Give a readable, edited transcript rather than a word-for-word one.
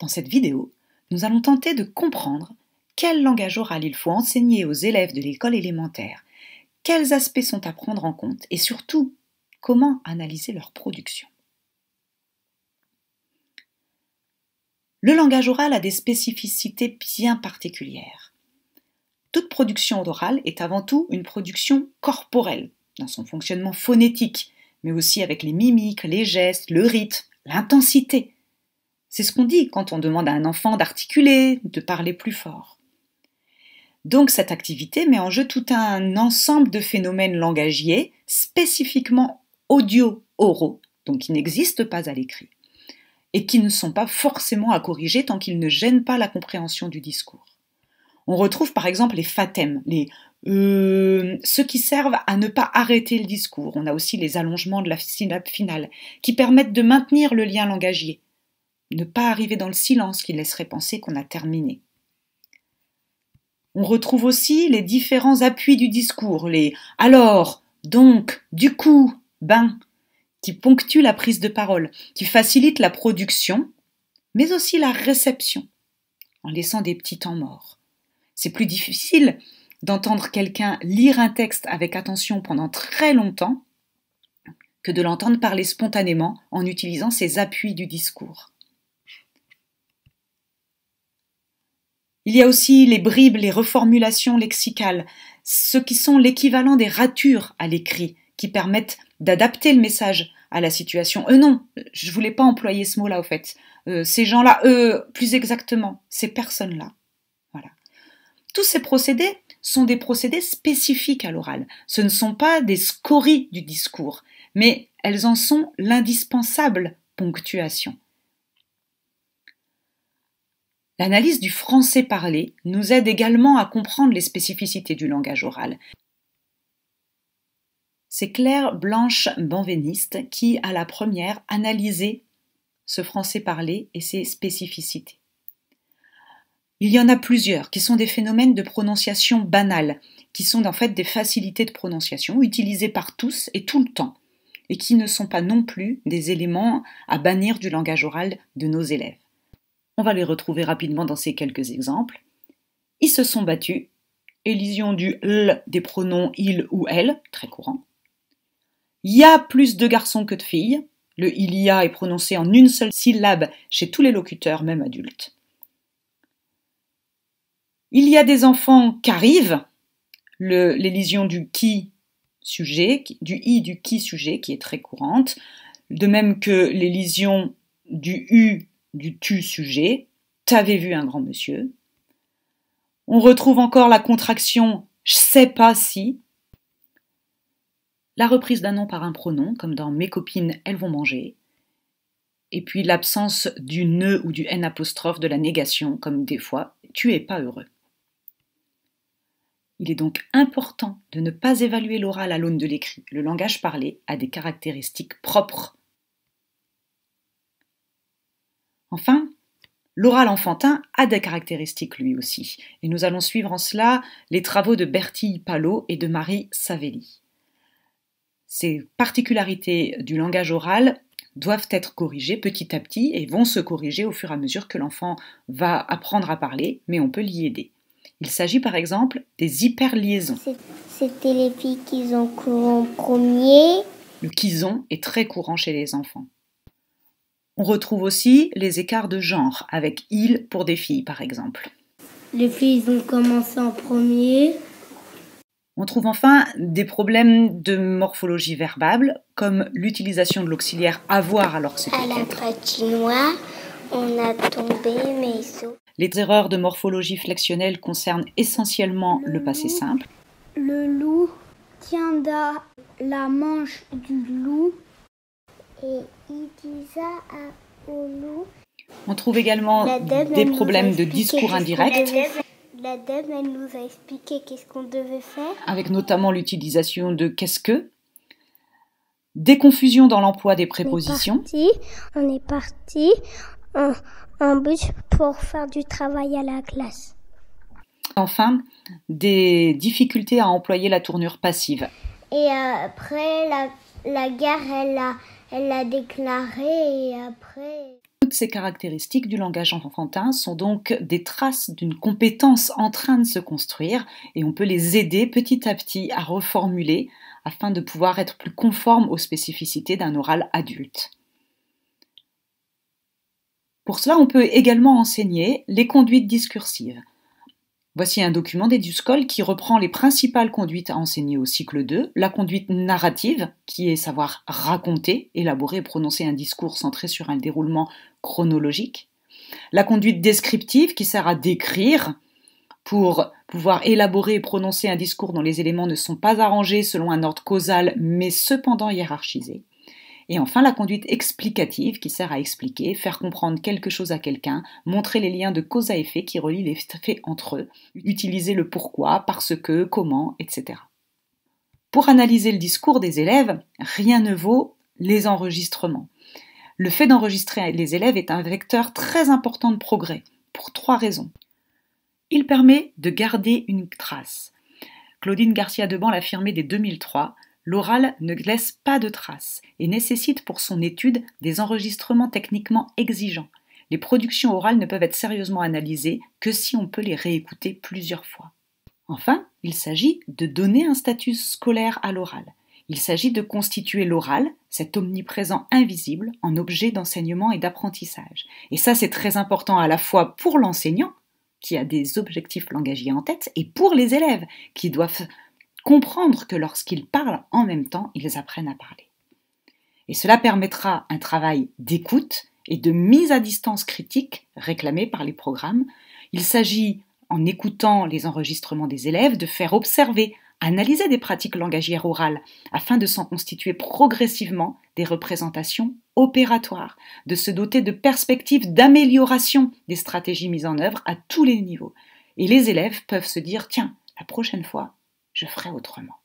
Dans cette vidéo, nous allons tenter de comprendre quel langage oral il faut enseigner aux élèves de l'école élémentaire, quels aspects sont à prendre en compte et surtout, comment analyser leur production. Le langage oral a des spécificités bien particulières. Toute production orale est avant tout une production corporelle, dans son fonctionnement phonétique, mais aussi avec les mimiques, les gestes, le rythme, l'intensité. C'est ce qu'on dit quand on demande à un enfant d'articuler, de parler plus fort. Donc cette activité met en jeu tout un ensemble de phénomènes langagiers spécifiquement audio-oraux, donc qui n'existent pas à l'écrit, et qui ne sont pas forcément à corriger tant qu'ils ne gênent pas la compréhension du discours. On retrouve par exemple les fatèmes, ceux qui servent à ne pas arrêter le discours. On a aussi les allongements de la syllabe finale, qui permettent de maintenir le lien langagier, ne pas arriver dans le silence qui laisserait penser qu'on a terminé. On retrouve aussi les différents appuis du discours, les « alors »,« donc »,« du coup »,« ben », qui ponctuent la prise de parole, qui facilitent la production, mais aussi la réception, en laissant des petits temps morts. C'est plus difficile d'entendre quelqu'un lire un texte avec attention pendant très longtemps que de l'entendre parler spontanément en utilisant ces appuis du discours. Il y a aussi les bribes, les reformulations lexicales, ce qui sont l'équivalent des ratures à l'écrit, qui permettent d'adapter le message à la situation. Non, je ne voulais pas employer ce mot-là au fait. Ces gens-là, plus exactement, ces personnes-là. Voilà. Tous ces procédés sont des procédés spécifiques à l'oral. Ce ne sont pas des scories du discours, mais elles en sont l'indispensable ponctuation. L'analyse du français parlé nous aide également à comprendre les spécificités du langage oral. C'est Claire Blanche Benveniste qui, à la première, analysait ce français parlé et ses spécificités. Il y en a plusieurs qui sont des phénomènes de prononciation banale, qui sont en fait des facilités de prononciation utilisées par tous et tout le temps, et qui ne sont pas non plus des éléments à bannir du langage oral de nos élèves. On va les retrouver rapidement dans ces quelques exemples. Ils se sont battus, élision du L des pronoms il ou elle, très courant. Il y a plus de garçons que de filles. Le il y a est prononcé en une seule syllabe chez tous les locuteurs, même adultes. Il y a des enfants qui arrivent. L'élision du qui sujet, du i du qui sujet, qui est très courante. De même que l'élision du u du tu sujet, t'avais vu un grand monsieur. On retrouve encore la contraction je sais pas si, la reprise d'un nom par un pronom, comme dans mes copines, elles vont manger, et puis l'absence du ne ou du n apostrophe de la négation, comme des fois tu es pas heureux. Il est donc important de ne pas évaluer l'oral à l'aune de l'écrit. Le langage parlé a des caractéristiques propres. Enfin, l'oral enfantin a des caractéristiques lui aussi, et nous allons suivre en cela les travaux de Bertille Palot et de Marie Savelli. Ces particularités du langage oral doivent être corrigées petit à petit et vont se corriger au fur et à mesure que l'enfant va apprendre à parler, mais on peut l'y aider. Il s'agit par exemple des hyperliaisons. C'était les filles qui ont couru en premier. Le qu'ils-ont est très courant chez les enfants. On retrouve aussi les écarts de genre, avec il pour des filles par exemple. Les filles ont commencé en premier. On trouve enfin des problèmes de morphologie verbale, comme l'utilisation de l'auxiliaire avoir alors que c'est à la patinoire, on a tombé mais sauf. Les erreurs de morphologie flexionnelle concernent essentiellement le passé simple. Le loup tient dans la manche du loup et il dit ça au loup. On trouve également des problèmes de discours indirect. La dame, elle nous a expliqué qu'est-ce qu'on devait faire. Avec notamment l'utilisation de qu'est-ce que. Des confusions dans l'emploi des prépositions. On est parti en bus pour faire du travail à la classe. Enfin, des difficultés à employer la tournure passive. Et après, la guerre, elle l'a déclarée et après... Toutes ces caractéristiques du langage enfantin sont donc des traces d'une compétence en train de se construire et on peut les aider petit à petit à reformuler afin de pouvoir être plus conforme aux spécificités d'un oral adulte. Pour cela, on peut également enseigner les conduites discursives. Voici un document d'EduSchool qui reprend les principales conduites à enseigner au cycle 2, la conduite narrative, qui est savoir raconter, élaborer et prononcer un discours centré sur un déroulement chronologique, la conduite descriptive, qui sert à décrire pour pouvoir élaborer et prononcer un discours dont les éléments ne sont pas arrangés selon un ordre causal, mais cependant hiérarchisé. Et enfin, la conduite explicative qui sert à expliquer, faire comprendre quelque chose à quelqu'un, montrer les liens de cause à effet qui relient les faits entre eux, utiliser le pourquoi, parce que, comment, etc. Pour analyser le discours des élèves, rien ne vaut les enregistrements. Le fait d'enregistrer les élèves est un vecteur très important de progrès, pour 3 raisons. Il permet de garder une trace. Claudine Garcia-Deban l'affirmait dès 2003, l'oral ne laisse pas de traces et nécessite pour son étude des enregistrements techniquement exigeants. Les productions orales ne peuvent être sérieusement analysées que si on peut les réécouter plusieurs fois. Enfin, il s'agit de donner un statut scolaire à l'oral. Il s'agit de constituer l'oral, cet omniprésent invisible, en objet d'enseignement et d'apprentissage. Et ça, c'est très important à la fois pour l'enseignant, qui a des objectifs langagiers en tête, et pour les élèves, qui doivent comprendre que lorsqu'ils parlent en même temps, ils apprennent à parler. Et cela permettra un travail d'écoute et de mise à distance critique réclamé par les programmes. Il s'agit, en écoutant les enregistrements des élèves, de faire observer, analyser des pratiques langagières orales afin de s'en constituer progressivement des représentations opératoires, de se doter de perspectives d'amélioration des stratégies mises en œuvre à tous les niveaux. Et les élèves peuvent se dire « Tiens, la prochaine fois, je ferai autrement ».